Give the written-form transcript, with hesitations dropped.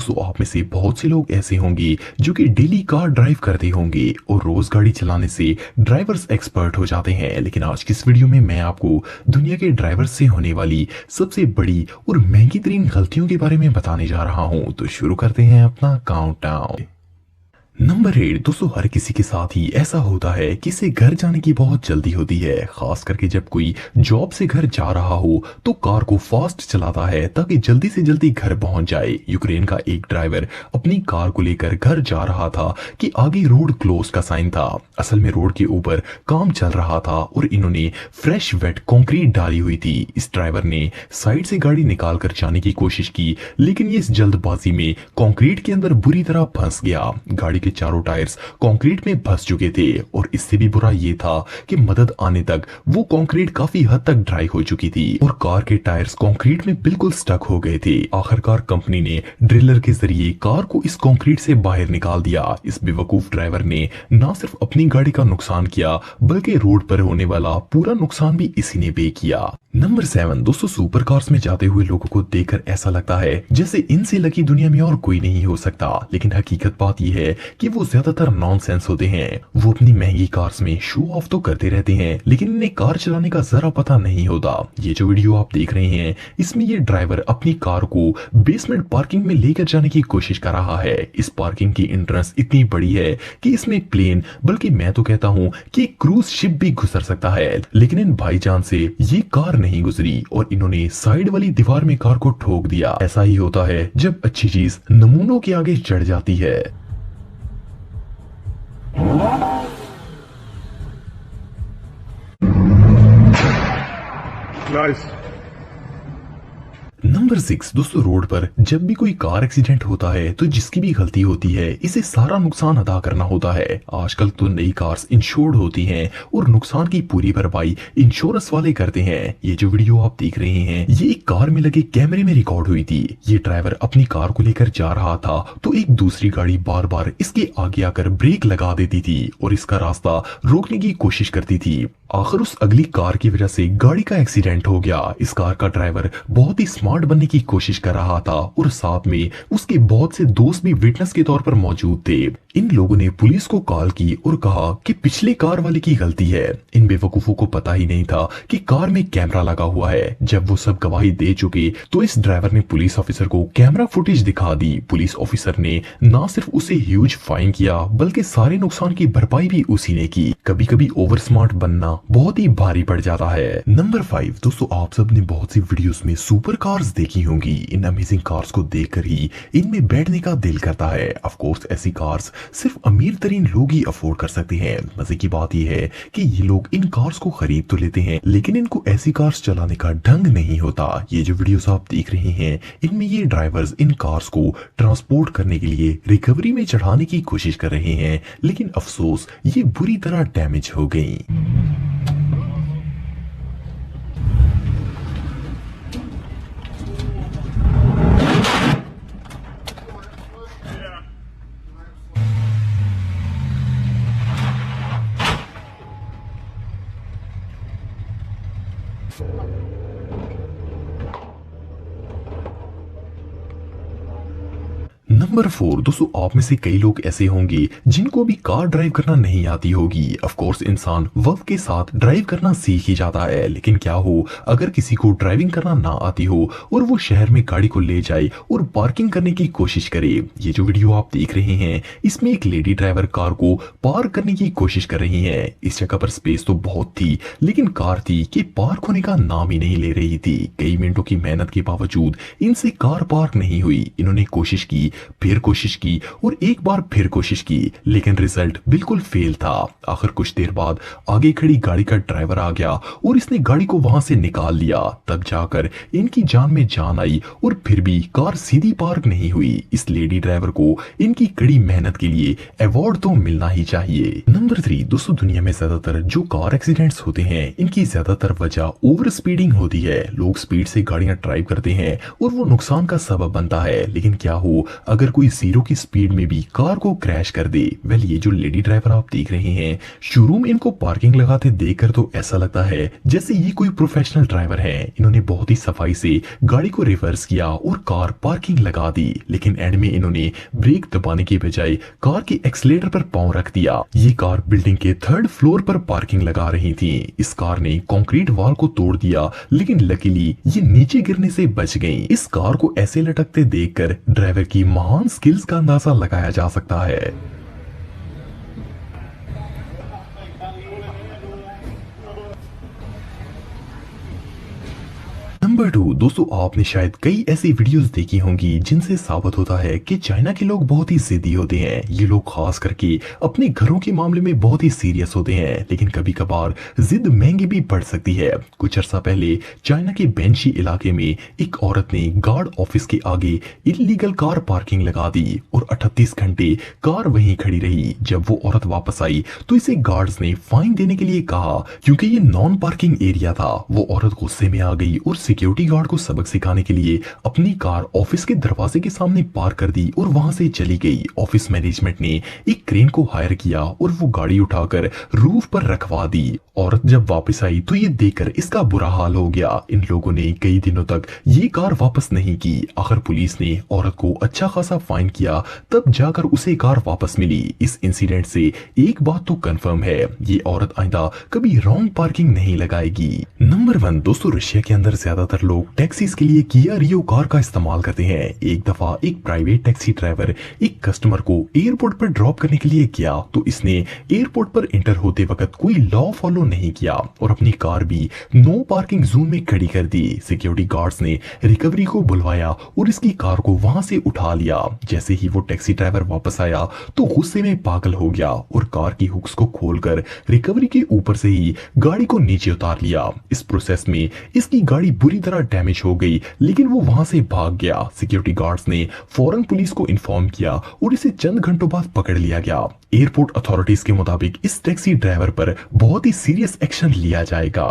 दोस्तों आप में से बहुत से लोग ऐसे होंगे जो कि डेली कार ड्राइव करते होंगे और रोज गाड़ी चलाने से ड्राइवर्स एक्सपर्ट हो जाते हैं। लेकिन आज की इस वीडियो में मैं आपको दुनिया के ड्राइवर्स से होने वाली सबसे बड़ी और महंगी तरीन गलतियों के बारे में बताने जा रहा हूं। तो शुरू करते हैं अपना काउंटडाउन। नंबर 8 दोस्तों, हर किसी के साथ ही ऐसा होता है कि इसे घर जाने की बहुत जल्दी होती है, खास करके जब कोई जॉब से घर जा रहा हो तो कार को फास्ट चलाता है ताकि जल्दी से जल्दी घर पहुंच जाए। यूक्रेन का एक ड्राइवर अपनी कार को लेकर घर जा रहा था कि आगे रोड क्लोज का साइन था। असल में रोड के ऊपर काम चल रहा था और इन्होंने फ्रेश वेट कंक्रीट डाली हुई थी। इस ड्राइवर ने साइड से गाड़ी निकाल कर जाने की कोशिश की, लेकिन ये इस जल्दबाजी में कंक्रीट के अंदर बुरी तरह फंस गया। गाड़ी के चारों टायर्स कंक्रीट में फंस चुके थे और इससे भी बुरा ये था कि मदद आने तक वो कंक्रीट काफी हद तक ड्राई हो चुकी थी और कार के टायर्स कंक्रीट में बिल्कुल स्टक हो गए थे। आखिरकार कंपनी ने ड्रिलर के जरिए कार को इस कंक्रीट से बाहर निकाल दिया। इस बेवकूफ ड्राइवर ने न सिर्फ अपनी गाड़ी का नुकसान किया बल्कि रोड पर होने वाला पूरा नुकसान भी इसी ने पे किया। नंबर 7 दोस्तों, सुपर कार्स में जाते हुए लोगों को देखकर ऐसा लगता है जैसे इनसे लकी दुनिया में और कोई नहीं हो सकता, लेकिन हकीकत बात यह है कि वो ज्यादातर नॉनसेंस होते हैं। वो अपनी महंगी कार्स में शो ऑफ तो करते रहते हैं लेकिन इन्हें कार चलाने का जरा पता नहीं होता। ये जो वीडियो आप देख रहे हैं इसमें ये ड्राइवर अपनी कार को बेसमेंट पार्किंग में लेकर जाने की कोशिश कर रहा है। इस पार्किंग की एंट्रेंस इतनी बड़ी है कि इसमें प्लेन, बल्कि मैं तो कहता हूँ कि क्रूज शिप भी गुजर सकता है, लेकिन इन भाईजान से ये कार नहीं गुजरी और इन्होंने साइड वाली दीवार में कार को ठोक दिया। ऐसा ही होता है जब अच्छी चीज नमूनों के आगे चढ़ जाती है। Nice. नंबर 6 दोस्तों, रोड पर जब भी कोई कार एक्सीडेंट होता है तो जिसकी भी गलती होती है इसे सारा नुकसान अदा करना होता है। आजकल तो नई कार्स इंश्योर्ड होती हैं और नुकसान की पूरी भरपाई इंश्योरेंस वाले करते हैं। ये जो वीडियो आप देख रहे हैं ये एक कार में लगे कैमरे में रिकॉर्ड हुई थी। ये ड्राइवर अपनी कार को लेकर जा रहा था तो एक दूसरी गाड़ी बार बार इसके आगे आकर ब्रेक लगा देती थी और इसका रास्ता रोकने की कोशिश करती थी। आखिर उस अगली कार की वजह से गाड़ी का एक्सीडेंट हो गया। इस कार का ड्राइवर बहुत ही स्मार्ट बनने की कोशिश कर रहा था और साथ में उसके बहुत से दोस्त भी विटनेस के तौर पर मौजूद थे। इन लोगों ने पुलिस को कॉल की और कहा कि पिछले कार वाले की गलती है। इन बेवकूफों को पता ही नहीं था कि कार में कैमरा लगा हुआ है। जब वो सब गवाही दे चुके तो इस ड्राइवर ने पुलिस ऑफिसर को कैमरा फुटेज दिखा दी। पुलिस ऑफिसर ने न सिर्फ उसे ह्यूज फाइन किया बल्कि सारे नुकसान की भरपाई भी उसी ने की। कभी कभी ओवर स्मार्ट बनना बहुत ही भारी पड़ जाता है। नंबर 5 दोस्तों, आप सब ने बहुत सी वीडियोस में सुपर कार्स देखी होंगी। इन अमेजिंग कार्स को देखकर ही इनमें बैठने का दिल करता है। ऑफ कोर्स ऐसी कार्स सिर्फ अमीर तरीन लोग ही अफोर्ड कर सकते हैं। मजे की बात यह है कि ये लोग इन कार्स को खरीद तो लेते हैं लेकिन इनको ऐसी कार्स चलाने का ढंग नहीं होता। ये जो वीडियोस आप देख रहे हैं इनमें ये ड्राइवर्स इन कार्स को ट्रांसपोर्ट करने के लिए रिकवरी में चढ़ाने की कोशिश कर रहे हैं, लेकिन अफसोस ये बुरी तरह डैमेज हो गई। नंबर 4 दोस्तों, आप में से कई लोग ऐसे होंगे जिनको भी कार ड्राइव करना नहीं आती होगी। ऑफ कोर्स इंसान वक्त के साथ ड्राइव करना सीख ही जाता है, लेकिन क्या हो अगर किसी को ड्राइविंग करना ना आती हो और वो शहर में गाड़ी को ले जाए और पार्किंग करने की कोशिश करे। ये जो वीडियो आप देख रहे हैं इसमें एक लेडी ड्राइवर कार को पार्क करने की कोशिश कर रही है। इस जगह पर स्पेस तो बहुत थी लेकिन कार थी कि पार्क होने का नाम ही नहीं ले रही थी। कई मिनटों की मेहनत के बावजूद इनसे कार पार्क नहीं हुई। इन्होंने कोशिश की, फिर कोशिश की और एक बार फिर कोशिश की, लेकिन रिजल्ट बिल्कुल फेल था। आखिर कुछ देर बाद आगे खड़ी गाड़ी का ड्राइवर आ गया और इसने गाड़ी को वहां से निकाल लिया। तब जाकर इनकी जान में जान आई और फिर भी कार सीधी पार्क नहीं हुई। इस लेडी ड्राइवर को इनकी कड़ी मेहनत के लिए अवार्ड तो मिलना ही चाहिए। नंबर 3 दोस्तों, दुनिया में ज्यादातर जो कार एक्सीडेंट्स होते हैं इनकी ज्यादातर वजह ओवर स्पीडिंग होती है। लोग स्पीड से गाड़ियां ड्राइव करते हैं और वो नुकसान का सबब बनता है, लेकिन क्या हो अगर कोई 0 की स्पीड में भी कार को क्रैश कर दे। वेल ये जो लेडी ड्राइवर आप देख रहे हैं, शुरू में इनको पार्किंग लगाते देखकर तो ऐसा लगता है जैसे ये कोई प्रोफेशनल ड्राइवर है। इन्होंने बहुत ही सफाई से गाड़ी को रिवर्स किया और कार पार्किंग लगा दी, लेकिन एंड में इन्होंने ब्रेक दबाने की बजाय कार के एक्सीलेटर पर पांव रख दिया। ये कार बिल्डिंग के 3rd फ्लोर पर पार्किंग लगा रही थी। इस कार ने कंक्रीट वॉल को तोड़ दिया, लेकिन लकीली ये नीचे गिरने से बच गई। इस कार को ऐसे लटकते देखकर ड्राइवर की महान स्किल्स का अंदाजा लगाया जा सकता है। नंबर 2 दोस्तों, आपने शायद कई ऐसी वीडियोस देखी होंगी जिनसे साबित होता है कि चाइना के लोग बहुत ही जिद्दी होते हैं। ये लोग खास करके अपने घरों के मामले में बहुत ही सीरियस होते हैं, लेकिन कभी कभार जिद महंगी भी पड़ सकती है। कुछ अर्सा पहले चाइना के बेंशी इलाके में एक औरत ने गार्ड ऑफिस के आगे इलीगल कार पार्किंग लगा दी और 38 घंटे कार वहीं खड़ी रही। जब वो औरत वापस आई तो इसे गार्ड्स ने फाइन देने के लिए कहा, क्योंकि ये नॉन पार्किंग एरिया था। वो औरत गुस्से में आ गई और सिक्योरिटी गार्ड को सबक सिखाने के लिए अपनी कार ऑफिस के दरवाजे के सामने पार्क कर दी और वहां से चली गई। ऑफिस मैनेजमेंट ने एक क्रेन को हायर किया और वो गाड़ी उठाकर रूफ पर रखवा दी। औरत जब वापस आई तो ये देखकर इसका बुरा हाल हो गया। इन लोगों ने कई दिनों तक ये कार वापस नहीं की। आखिर पुलिस ने औरत को अच्छा खासा फाइन किया, तब जाकर उसे कार वापस मिली। इस इंसिडेंट से एक बात तो कंफर्म है, ये औरत आइंदा कभी रॉन्ग पार्किंग नहीं लगाएगी। नंबर 1 दोस्तों, रशिया के अंदर ज्यादातर लोग टैक्सीज के लिए किया रियो कार का इस्तेमाल करते हैं। एक दफा एक प्राइवेट टैक्सी ड्राइवर एक कस्टमर को एयरपोर्ट पर ड्रॉप करने के लिए गया, तो इसने एयरपोर्ट पर एंटर होते वक्त कोई लॉ फॉलो नहीं किया और अपनी कार भी नो पार्किंग जोन में खड़ी कर दी। सिक्योरिटी गार्ड्स ने रिकवरी को बुलवाया और इसकी कार को वहां से उठा लिया। जैसे ही वो टैक्सी ड्राइवर वापस आया तो गुस्से में पागल हो गया और कार की हुक्स को खोलकर रिकवरी के ऊपर से ही गाड़ी को नीचे उतार लिया। इस प्रोसेस में इसकी गाड़ी बुरी तरह डैमेज हो गई, लेकिन वो वहां से भाग गया। सिक्योरिटी गार्ड्स ने फौरन पुलिस को इन्फॉर्म किया और इसे चंद घंटों बाद पकड़ लिया गया। एयरपोर्ट अथॉरिटीज के मुताबिक इस टैक्सी ड्राइवर पर बहुत ही सीरियस एक्शन लिया जाएगा।